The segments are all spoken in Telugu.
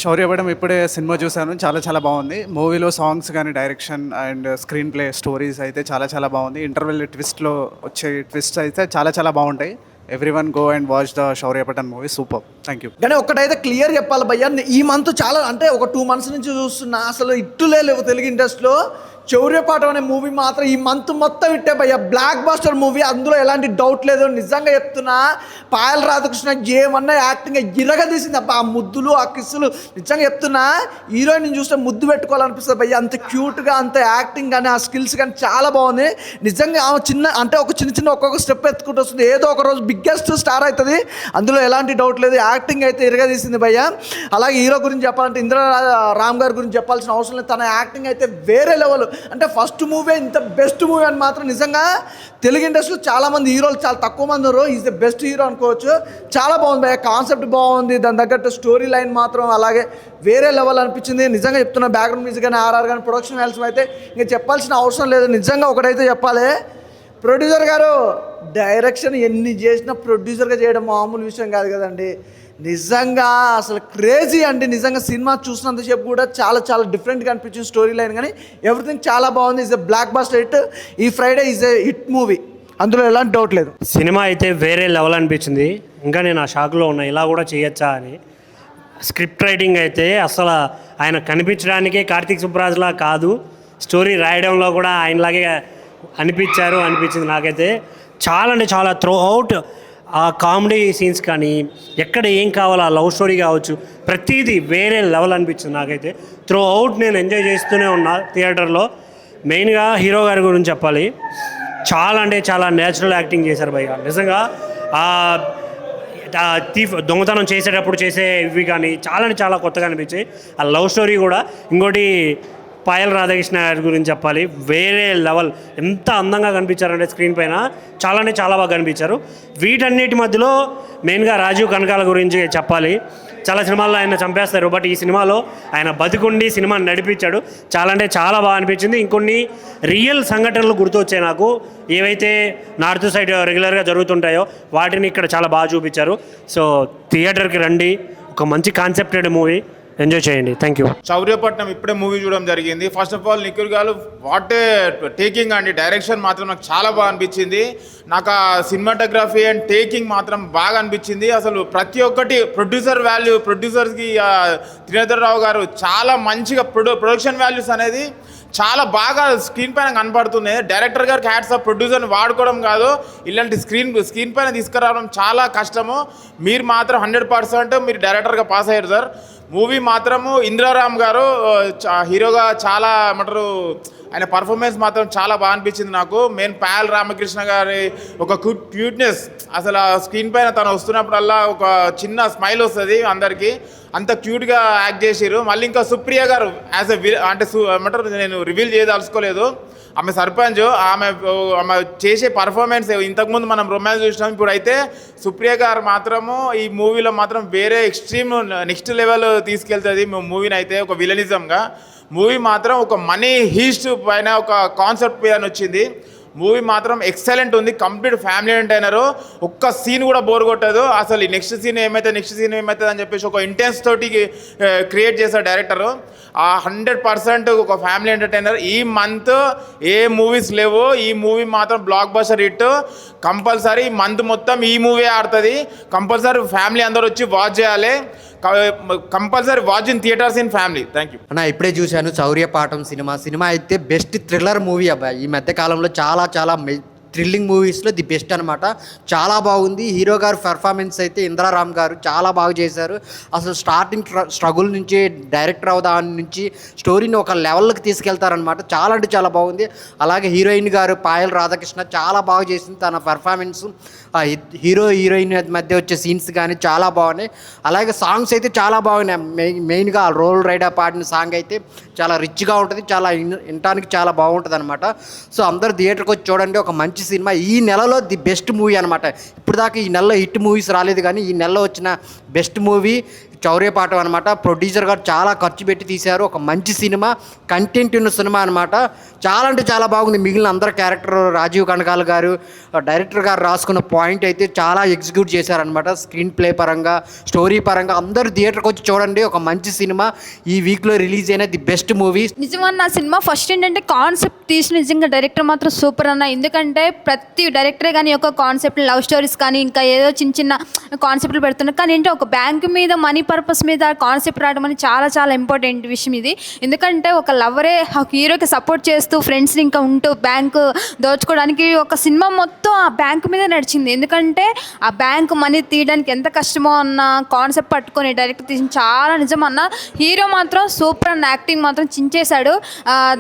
శౌర్యపడం ఇప్పుడే సినిమా చూశాను. చాలా చాలా బాగుంది. మూవీలో సాంగ్స్ కానీ, direction and screen play, stories అయితే చాలా చాలా బాగుంది. ఇంటర్వెల్ ట్విస్ట్లో వచ్చే ట్విస్ట్ అయితే చాలా చాలా బాగుంటాయి. Everyone go and watch the Shouryapatnam movie. Super. Thank you. కానీ ఒక్కటైతే క్లియర్ చెప్పాలి భయ్యా, ఈ మంత్ చాలా అంటే ఒక 2 months నుంచి చూస్తున్నా, అసలు ఇట్టులే లేవు తెలుగు ఇండస్ట్రీలో. శౌర్యపాఠం అనే మూవీ మాత్రం ఈ మంత్ మొత్తం ఇట్టే భయ్యా, బ్లాక్ బాస్టర్ మూవీ, అందులో ఎలాంటి డౌట్ లేదు. నిజంగా చెప్తున్నా, పాయల్ రాధాకృష్ణ ఏమన్నా యాక్టింగ్ ఇరగదీసింది అబ్బా. ఆ ముద్దులు, ఆ కిస్సులు, నిజంగా చెప్తున్నా హీరోయిన్ చూస్తే ముద్దు పెట్టుకోవాలనిపిస్తుంది భయ్యా. అంత క్యూట్గా, అంత యాక్టింగ్ కానీ, ఆ స్కిల్స్ కానీ చాలా బాగుంది. నిజంగా ఆమె ఒక చిన్న ఒక్కొక్క స్టెప్ ఎత్తుకుంటూ వస్తుంది. ఏదో ఒక రోజు బిగ్గెస్ట్ స్టార్ అవుతుంది, అందులో ఎలాంటి డౌట్ లేదు. యాక్టింగ్ అయితే ఇరగదీసింది భయ్యా. అలాగే హీరో గురించి చెప్పాలంటే ఇంద్ర రామ్ గారి గురించి చెప్పాల్సిన అవసరం లేదు. తన యాక్టింగ్ అయితే వేరే లెవెల్. అంటే ఫస్ట్ మూవీ ఇంత బెస్ట్ మూవీ అని మాత్రం నిజంగా తెలుగు ఇండస్ట్రీలో చాలామంది హీరోలు చాలా తక్కువ మంది ఉన్నారు. ఈజ్ ద బెస్ట్ హీరో అనుకోవచ్చు. చాలా బాగుంది భయ్యా, కాన్సెప్ట్ బాగుంది, దాని తగ్గట్టు స్టోరీ లైన్ మాత్రం అలాగే వేరే లెవెల్ అనిపించింది. నిజంగా చెప్తున్నా, బ్యాక్గ్రౌండ్ మ్యూజిక్ కానీ, ఆర్ఆర్ కానీ, ప్రొడక్షన్ వాల్యూస్ అయితే ఇంకా చెప్పాల్సిన అవసరం లేదు. నిజంగా ఒకటైతే చెప్పాలి, ప్రొడ్యూసర్ గారు డైరెక్షన్ ఎన్ని చేసినా ప్రొడ్యూసర్గా చేయడం మామూలు విషయం కాదు కదండి. నిజంగా అసలు క్రేజీ అండి. నిజంగా సినిమా చూసినంతసేపు కూడా చాలా చాలా డిఫరెంట్గా అనిపించింది. స్టోరీ లైన్ కానీ ఎవ్రీథింగ్ చాలా బాగుంది. Is a blockbuster hit. ఈ Friday is a hit movie, అందులో ఎలాంటి డౌట్ లేదు. సినిమా అయితే వేరే లెవెల్ అనిపించింది. ఇంకా నేను ఆ షాక్లో ఉన్నా, ఇలా కూడా చేయొచ్చా అని. స్క్రిప్ట్ రైటింగ్ అయితే అసలు ఆయన కనిపించడానికే కార్తీక్ సుబ్బరాజ్లా కాదు, స్టోరీ రాయడంలో కూడా ఆయనలాగే అనిపించింది నాకైతే. చాలా అంటే చాలా త్రూ అవుట్ ఆ కామెడీ సీన్స్ కానీ, ఎక్కడ ఏం కావాలో ఆ లవ్ స్టోరీ కావచ్చు, ప్రతిదీ వేరే లెవెల్ అనిపించింది నాకైతే. త్రూ అవుట్ నేను ఎంజాయ్ చేస్తూనే ఉన్నా థియేటర్లో. మెయిన్గా హీరో గారి గురించి చెప్పాలి, చాలా అంటే చాలా నేచురల్ యాక్టింగ్ చేశారు భయ్య. నిజంగా దొంగతనం చేసేటప్పుడు చేసే ఇవి కానీ చాలా అంటే చాలా కొత్తగా అనిపించాయి. ఆ లవ్ స్టోరీ కూడా. ఇంకోటి పాయల్ రాధాకృష్ణ గారి గురించి చెప్పాలి, వేరే లెవెల్. ఎంత అందంగా కనిపించారంటే స్క్రీన్ పైన, చాలా అంటే చాలా బాగా కనిపించారు. వీటన్నిటి మధ్యలో మెయిన్గా రాజీవ్ కనకాల గురించి చెప్పాలి. చాలా సినిమాల్లో ఆయన చంపేస్తారు, బట్ ఈ సినిమాలో ఆయన బతికుండి సినిమాని నడిపించాడు. చాలా అంటే చాలా బాగా అనిపించింది. ఇంకొన్ని రియల్ సంఘటనలు గుర్తొచ్చాయి నాకు, ఏవైతే నార్త్ సైడ్ రెగ్యులర్గా జరుగుతుంటాయో వాటిని ఇక్కడ చాలా బాగా చూపించారు. సో థియేటర్కి రండి, ఒక మంచి కాన్సెప్టెడ్ మూవీ, ఎంజాయ్ చేయండి. Thank you. శౌర్యపట్నం ఇప్పుడే మూవీ చూడడం జరిగింది. First of all Nikhil garu what a taking అండి. డైరెక్షన్ మాత్రం నాకు చాలా బాగా అనిపించింది. నాకు ఆ సినిమాటోగ్రఫీ అండ్ టేకింగ్ మాత్రం బాగా అనిపించింది. అసలు ప్రతి ఒక్కటి ప్రొడ్యూసర్స్కి త్రినేధర్ రావు గారు చాలా మంచిగా ప్రొడక్షన్ వాల్యూస్ అనేది చాలా బాగా స్క్రీన్ పైన కనపడుతున్నాయి. డైరెక్టర్ గారికి హ్యాట్స్ ఆఫ్. ప్రొడ్యూసర్ని వాడుకోవడం కాదు, ఇలాంటి స్క్రీన్ పైన తీసుకురావడం చాలా కష్టము. మీరు మాత్రం 100% మీరు డైరెక్టర్గా పాస్ అయ్యారు సార్. మూవీ మాత్రము ఇంద్రారామ్ గారు హీరోగా చాలా ఏమంటారు, ఆయన పర్ఫార్మెన్స్ మాత్రం చాలా బాగా అనిపించింది నాకు. మెయిన్ పాయల్ రామకృష్ణ గారి ఒక క్యూట్నెస్, అసలు ఆ స్క్రీన్ పైన తను వస్తున్నప్పుడల్లా ఒక చిన్న స్మైల్ వస్తుంది అందరికీ. అంత క్యూట్గా యాక్ట్ చేసిరు. మళ్ళీ ఇంకా సుప్రియ గారు యాజ్ అంటే ఏమంటారు, నేను రివీల్ చేయదలుచుకోలేదు, ఆమె సర్పంచ్, ఆమె చేసే పర్ఫార్మెన్స్ ఇంతకుముందు మనం రొమాన్స్ చూసినాం. ఇప్పుడు అయితే సుప్రియ గారు మాత్రము ఈ మూవీలో మాత్రం వేరే ఎక్స్ట్రీమ్ నెక్స్ట్ లెవెల్ తీసుకెళ్తుంది మూవీని అయితే. ఒక విలనిజంగా మూవీ మాత్రం ఒక మనీ హీస్ట్ పైన ఒక కాన్సెప్ట్ పైన వచ్చింది. మూవీ మాత్రం ఎక్సలెంట్ ఉంది. Complete family entertainer. ఒక్క సీన్ కూడా బోర్ కొట్టదు. అసలు నెక్స్ట్ సీన్ ఏమవుతుంది అని చెప్పేసి ఒక ఇంటెన్స్ తోటి క్రియేట్ చేశారు డైరెక్టరు. 100% ఒక ఫ్యామిలీ ఎంటర్టైనర్. ఈ మంత్ ఏ మూవీస్ లేవు, ఈ మూవీ మాత్రం block buster hit. Compulsory month మొత్తం ఈ మూవీ ఆడుతుంది. కంపల్సరీ ఫ్యామిలీ అందరూ వచ్చి వాచ్ చేయాలి. Compulsory watch in theatres in family. Thank you అన్న. ఇప్పుడే చూశాను శౌర్యపాఠం సినిమా అయితే బెస్ట్ థ్రిల్లర్ మూవీ అబ్బాయి. ఈ మధ్య కాలంలో చాలా చాలా థ్రిల్లింగ్ మూవీస్లో ది బెస్ట్ అనమాట. చాలా బాగుంది. హీరో గారు పెర్ఫార్మెన్స్ అయితే ఇంద్రారామ్ గారు చాలా బాగా చేశారు. అసలు స్టార్టింగ్ స్ట్రగుల్ నుంచి డైరెక్టర్ దాని నుంచి స్టోరీని ఒక లెవెల్కి తీసుకెళ్తారనమాట. చాలా అంటే చాలా బాగుంది. అలాగే హీరోయిన్ గారు పాయల్ రాధాకృష్ణ చాలా బాగా చేసింది. తన పెర్ఫార్మెన్స్, హీరోయిన్ మధ్య వచ్చే సీన్స్ కానీ చాలా బాగున్నాయి. అలాగే సాంగ్స్ అయితే చాలా బాగున్నాయి. మెయిన్గా రోల్ రైడర్ పాడిన సాంగ్ అయితే చాలా రిచ్గా ఉంటుంది, చాలా వినటానికి చాలా బాగుంటుంది అనమాట. సో అందరు థియేటర్కి వచ్చి చూడండి, ఒక మంచి సినిమా. ఈ నెలలో ది బెస్ట్ మూవీ అనమాట. ఇప్పుడు దాకా ఈ నెలలో హిట్ మూవీస్ రాలేదు, కానీ ఈ నెలలో వచ్చిన బెస్ట్ మూవీ చౌర్యపాఠం అనమాట. ప్రొడ్యూసర్ గారు చాలా ఖర్చు పెట్టి తీశారు. ఒక మంచి సినిమా, కంటెంట్ ఉన్న సినిమా అనమాట. చాలా అంటే చాలా బాగుంది. మిగిలిన అందరు క్యారెక్టర్, రాజీవ్ కనకాల గారు, డైరెక్టర్ గారు రాసుకున్న పాయింట్ అయితే చాలా ఎగ్జిక్యూట్ చేశారనమాట. స్క్రీన్ ప్లే పరంగా, స్టోరీ పరంగా అందరూ థియేటర్కి వచ్చి చూడండి. ఒక మంచి సినిమా. ఈ వీక్లో రిలీజ్ అయిన ది బెస్ట్ మూవీ. నిజంగా నా సినిమా ఫస్ట్ ఏంటంటే కాన్సెప్ట్ తీసిన నిజంగా డైరెక్టర్ మాత్రం సూపర్ అన్న. ఎందుకంటే ప్రతి డైరెక్టరే కానీ ఒక కాన్సెప్ట్, లవ్ స్టోరీస్ కానీ ఇంకా ఏదో చిన్న చిన్న కాన్సెప్ట్లు పెడుతున్నారు. కానీ ఏంటంటే ఒక బ్యాంక్ మీద మనీ పర్పస్ మీద కాన్సెప్ట్ రావడం అని చాలా చాలా ఇంపార్టెంట్ విషయం ఇది. ఎందుకంటే ఒక లవరే హీరోకి సపోర్ట్ చేస్తూ ఫ్రెండ్స్ని ఇంకా ఉంటూ బ్యాంకు దోచుకోవడానికి ఒక సినిమా మొత్తం ఆ బ్యాంక్ మీద నడిచింది. ఎందుకంటే ఆ బ్యాంక్ మనీ తీయడానికి ఎంత కష్టమో అన్న కాన్సెప్ట్ పట్టుకొని డైరెక్టర్ తీసిన చాలా నిజం అన్న. హీరో మాత్రం సూపర్ అన్న, యాక్టింగ్ మాత్రం చించేశాడు.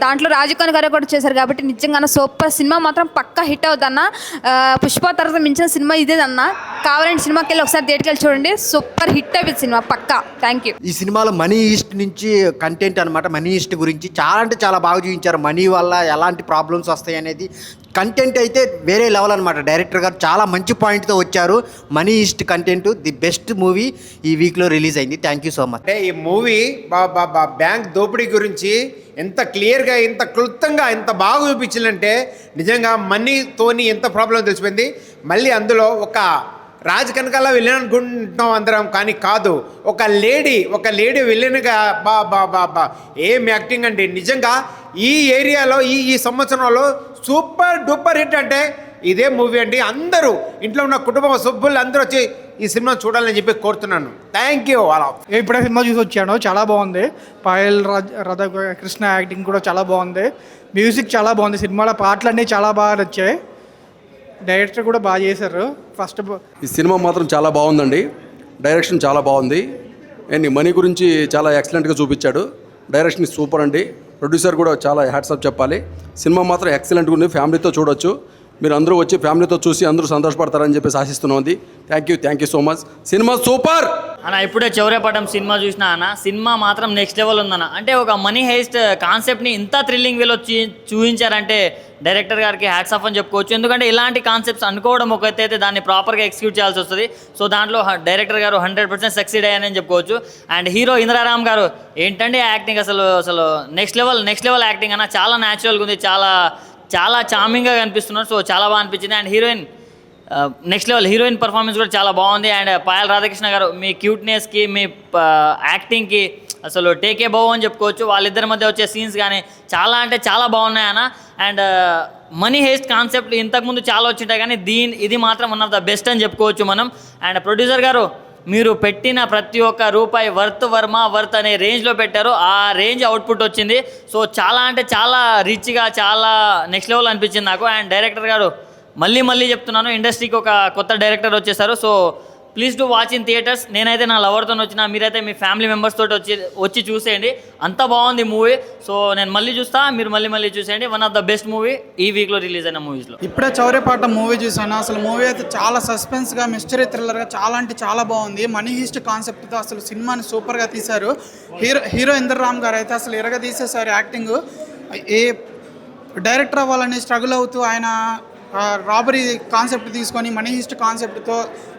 దాంట్లో రాజీవ్ గారు కూడా చేశారు కాబట్టి నిజంగా సూపర్ సినిమా మాత్రం పక్కా హిట్ అవుద్దన్న. పుష్ప తర్వాత మించిన సినిమా ఇదేదన్న. కావాలంటే సినిమాకి వెళ్ళి ఒకసారి థియేటర్కి వెళ్ళి చూడండి, సూపర్ హిట్ అయిపోయింది సినిమా పక్కా. Thank you. ఈ సినిమాలో మనీ ఈస్ట్ నుంచి కంటెంట్ అనమాట. మనీ ఈస్ట్ గురించి చాలా అంటే చాలా బాగా చూపించారు. మనీ వల్ల ఎలాంటి ప్రాబ్లమ్స్ వస్తాయి అనేది కంటెంట్ అయితే వేరే లెవెల్ అనమాట. డైరెక్టర్ గారు చాలా మంచి పాయింట్తో వచ్చారు. Money heist content the best movie ఈ వీక్లో రిలీజ్ అయింది. Thank you so much. అంటే ఈ మూవీ బ్యాంక్ దోపిడీ గురించి ఎంత క్లియర్గా, ఎంత క్లుప్తంగా, ఎంత బాగా చూపించిందంటే నిజంగా మనీతోని ఎంత ప్రాబ్లం తెలిసిపోయింది. మళ్ళీ అందులో ఒక రాజ్ కనకాల విలన్ అనుకుంటున్నాం అందరం, కానీ కాదు, ఒక లేడీ విలన్గా బా ఏం యాక్టింగ్ అండి. నిజంగా ఈ ఏరియాలో ఈ సంవత్సరంలో సూపర్ డూపర్ హిట్ అంటే ఇదే మూవీ అండి. అందరూ ఇంట్లో ఉన్న కుటుంబ సభ్యులు అందరూ వచ్చి ఈ సినిమా చూడాలని చెప్పి కోరుతున్నాను. Thank you. అలా ఇప్పుడే సినిమా చూసి వచ్చాను, చాలా బాగుంది. పాయల్ రాధాకృష్ణ యాక్టింగ్ కూడా చాలా బాగుంది. మ్యూజిక్ చాలా బాగుంది. సినిమాలో పాటలన్నీ చాలా బాగా నచ్చాయి. డైరెక్టర్ కూడా బాగా చేశారు. ఫస్ట్ ఈ సినిమా మాత్రం చాలా బాగుందండి. డైరెక్షన్ చాలా బాగుంది. అండ్ మనీ గురించి చాలా ఎక్సలెంట్గా చూపించాడు. డైరెక్షన్ సూపర్ అండి. ప్రొడ్యూసర్ కూడా చాలా హ్యాట్సాప్ చెప్పాలి. సినిమా మాత్రం ఎక్సలెంట్గా ఉంది. ఫ్యామిలీతో చూడొచ్చు. మీరు అందరూ వచ్చి ఫ్యామిలీతో చూసి అందరూ సంతోషపడతారని చెప్పేసి ఆశిస్తున్నాం. Thank you so much. Cinema super అన్న. ఇప్పుడే చౌర్యపటం సినిమా చూసినా అన్న, సినిమా మాత్రం నెక్స్ట్ లెవెల్ ఉందన్న. అంటే ఒక మనీ హెయిస్ట్ కాన్సెప్ట్ని ఇంత థ్రిల్లింగ్ వేలో చూపించారంటే డైరెక్టర్ గారికి హ్యాట్స్ ఆఫ్ అని చెప్పుకోవచ్చు. ఎందుకంటే ఇలాంటి కాన్సెప్ట్స్ అనుకోవడం ఒక అయితే దాన్ని ప్రాపర్గా ఎగ్జిక్యూట్ చేయాల్సి వస్తుంది. సో దాంట్లో డైరెక్టర్ గారు 100% సక్సీడ్ అయ్యారని చెప్పుకోవచ్చు. అండ్ హీరో ఇంద్రారామ్ గారు ఏంటంటే యాక్టింగ్ అసలు నెక్స్ట్ లెవెల్ యాక్టింగ్ అన్న. చాలా న్యాచురల్గా ఉంది, చాలా చార్మింగ్గా కనిపిస్తున్నారు. సో చాలా బాగా అనిపించింది. And next level heroine performance కూడా చాలా బాగుంది. అండ్ పాయల్ రాధాకృష్ణ గారు మీ క్యూట్నెస్కి, మీ యాక్టింగ్కి అసలు టేకే బావు అని చెప్పుకోవచ్చు. వాళ్ళిద్దరి మధ్య వచ్చే సీన్స్ కానీ చాలా అంటే చాలా బాగున్నాయి అన్న. అండ్ మనీ హేస్ట్ కాన్సెప్ట్ ఇంతకుముందు చాలా వచ్చింటాయి, కానీ ఇది మాత్రం వన్ ఆఫ్ ద బెస్ట్ అని చెప్పుకోవచ్చు మనం. అండ్ ప్రొడ్యూసర్ గారు మీరు పెట్టిన ప్రతి ఒక్క రూపాయి వర్త్ అనే రేంజ్లో పెట్టారు. ఆ రేంజ్ అవుట్పుట్ వచ్చింది. సో చాలా అంటే చాలా రిచ్గా, చాలా నెక్స్ట్ లెవెల్ అనిపించింది నాకు. అండ్ డైరెక్టర్ గారు మళ్ళీ చెప్తున్నాను, ఇండస్ట్రీకి ఒక కొత్త డైరెక్టర్ వచ్చేసారు. So please do watch in theatres. నేనైతే నా లవర్తో వచ్చిన, మీరైతే మీ ఫ్యామిలీ మెంబర్స్ తోటి వచ్చి చూసేయండి. అంత బాగుంది మూవీ. సో నేను మళ్ళీ చూస్తా, మీరు మళ్ళీ చూసేయండి. One of the best movie ఈ వీక్లో రిలీజ్ అయిన మూవీస్లో. ఇప్పుడే చౌర్యపాఠం మూవీ చూసాను. అసలు మూవీ అయితే చాలా సస్పెన్స్గా, మిస్టరీ థ్రిల్లర్గా చాలా అంటే చాలా బాగుంది. మనీ హీస్ట్ కాన్సెప్ట్తో అసలు సినిమాని సూపర్గా తీశారు. హీరో ఇంద్రరామ్ గారు అయితే అసలు ఎరగ తీసేశారు యాక్టింగ్. ఏ డైరెక్టర్ అవ్వాలని స్ట్రగుల్ అవుతూ ఆయన రాబరీ కాన్సెప్ట్ తీసుకొని మనీ హిస్ట్ కాన్సెప్ట్తో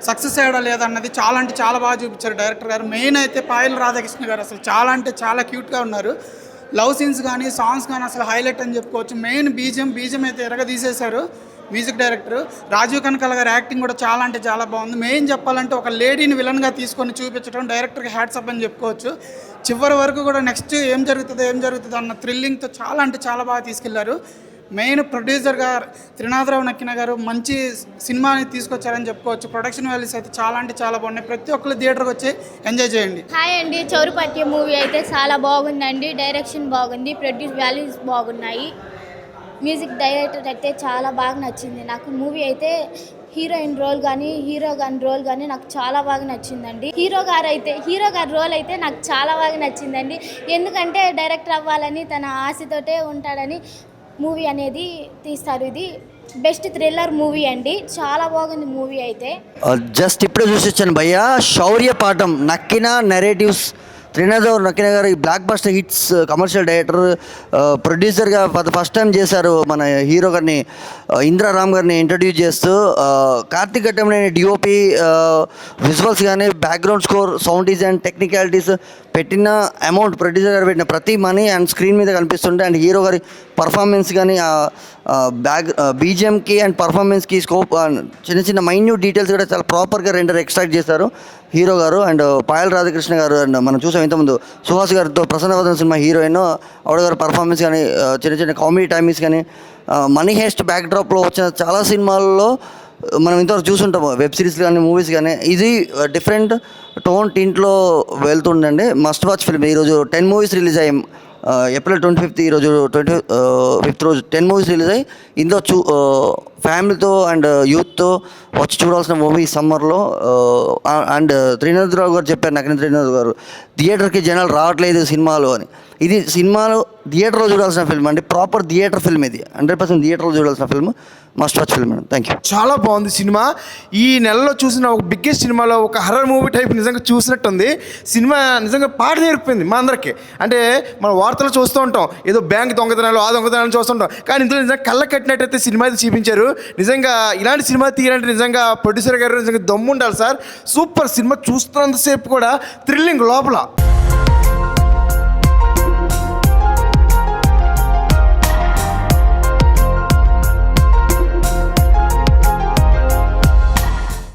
సక్సెస్ అయ్యడం లేదన్నది చాలా అంటే చాలా బాగా చూపించారు డైరెక్టర్ గారు. మెయిన్ అయితే పాయల్ రాధాకృష్ణ గారు అసలు చాలా అంటే చాలా క్యూట్గా ఉన్నారు. లవ్ సీన్స్ కానీ సాంగ్స్ కానీ అసలు హైలైట్ అని చెప్పుకోవచ్చు. మెయిన్ బీజం అయితే ఎరగ తీసేశారు మ్యూజిక్ డైరెక్టర్. రాజీవ్ కనకాల గారి యాక్టింగ్ కూడా చాలా అంటే చాలా బాగుంది. మెయిన్ చెప్పాలంటే ఒక లేడీని విలన్గా తీసుకొని చూపించడం డైరెక్టర్కి హ్యాట్స్ అని చెప్పుకోవచ్చు. చివరి వరకు కూడా నెక్స్ట్ ఏం జరుగుతుందో అన్న థ్రిల్లింగ్తో చాలా అంటే చాలా బాగా తీసుకెళ్లారు. మెయిన్ ప్రొడ్యూసర్గా త్రినాథరావు నక్కిన గారు మంచి సినిమాని తీసుకొచ్చారని చెప్పుకోవచ్చు. ప్రొడక్షన్ వాల్యూస్ అయితే చాలా అంటే చాలా బాగున్నాయి. ప్రతి ఒక్కరు థియేటర్కి వచ్చి ఎంజాయ్ చేయండి. హాయ్ అండి, చౌర్యపాఠ్యం మూవీ అయితే చాలా బాగుందండి. డైరెక్షన్ బాగుంది, ప్రొడ్యూస్ వాల్యూస్ బాగున్నాయి. మ్యూజిక్ డైరెక్టర్ అయితే చాలా బాగా నచ్చింది నాకు. మూవీ అయితే హీరోయిన్ రోల్ కానీ హీరో రోల్ కానీ నాకు చాలా బాగా నచ్చిందండి. హీరో గారి రోల్ అయితే నాకు చాలా బాగా నచ్చిందండి. ఎందుకంటే డైరెక్టర్ అవ్వాలని తన ఆశతోటే ఉంటాడని మూవీ అనేది తీస్తారు. ఇది బెస్ట్ థ్రిల్లర్ మూవీ అండి. చాలా బాగుంది మూవీ అయితే. జస్ట్ ఇప్పుడే చూసి వచ్చాను భయ్య. శౌర్యపాఠం నక్కిన నెరేటివ్స్ త్రినాథ్ నక్కిన గారు ఈ block buster hits commercial director, ప్రొడ్యూసర్గా ఫస్ట్ టైం చేశారు మన హీరో గారిని, ఇందిరా రామ్ గారిని ఇంట్రడ్యూస్ చేస్తూ. కార్తీక్ ఘట్టంనేని డిఓపి, విజువల్స్ కానీ, background score, sound design, technicalities, పెట్టిన అమౌంట్, ప్రొడ్యూసర్ గారు పెట్టిన ప్రతి మనీ అండ్ స్క్రీన్ మీద కనిపిస్తుంటే, అండ్ హీరో గారి పర్ఫార్మెన్స్ కానీ, బీజిఎంకి అండ్ పర్ఫార్మెన్స్కి స్కోప్, చిన్న చిన్న మైన్యూట్ డీటెయిల్స్ కూడా చాలా ప్రాపర్గా ఎక్స్ట్రాక్ట్ చేశారు హీరో గారు. అండ్ పాయల్ రాధాకృష్ణ గారు, అండ్ మనం చూసాం ఇంతకుముందు సుహాస్ గారితో ప్రసన్నవదన సినిమా హీరోయిన్ ఆవిడ గారి పర్ఫార్మెన్స్ కానీ, చిన్న చిన్న కామెడీ టైమింగ్స్ కానీ, మనీ హెస్ట్ బ్యాక్డ్రాప్లో వచ్చిన చాలా సినిమాల్లో మనం ఇంతవరకు చూసుంటాము, వెబ్ సిరీస్ కానీ, మూవీస్ కానీ. ఇది డిఫరెంట్ టోన్ టీంట్లో వెళ్తుండండి. Must watch film. ఈరోజు 10 మూవీస్ రిలీజ్ అయ్యాయి. ఏప్రిల్ 25 ఈరోజు 25th రోజు 10 మూవీస్ రిలీజ్ అయ్యి, ఇందులో ఫ్యామిలీతో అండ్ యూత్తో వచ్చి చూడాల్సిన మూవీ సమ్మర్లో. అండ్ త్రినాథ్ రావు గారు చెప్పారు, నకిన త్రినాథ్ గారు, థియేటర్కి జనాలు రావట్లేదు సినిమాలు అని. ఇది సినిమాలు థియేటర్లో చూడాల్సిన ఫిల్మ్ అండి, ప్రాపర్ థియేటర్ ఫిల్మ్ ఇది, 100% థియేటర్లో చూడాల్సిన ఫిల్మ్, మస్ట్ వాచ్ ఫిల్మ్ అండి. Thank you. చాలా బాగుంది సినిమా. ఈ నెలలో చూసిన ఒక బిగ్గెస్ట్ సినిమాలో ఒక హర్రర్ మూవీ టైప్ నిజంగా చూసినట్టుంది. సినిమా నిజంగా పాట నేర్పింది మా అందరికీ. అంటే మనం వార్తలు చూస్తూ ఉంటాం, ఏదో బ్యాంక్ దొంగతనాలు, ఆ దొంగతనాలు చూస్తుంటాం, కానీ ఇందులో నిజంగా కళ్ళ కట్టినట్టయితే సినిమా అయితే చూపించారు. నిజంగా ఇలాంటి సినిమా తీయాలంటే నిజంగా ప్రొడ్యూసర్ గారు నిజంగా దమ్ము ఉండాలి సార్. Super cinema. చూస్తున్నంతసేపు కూడా థ్రిల్లింగ్ లోపల.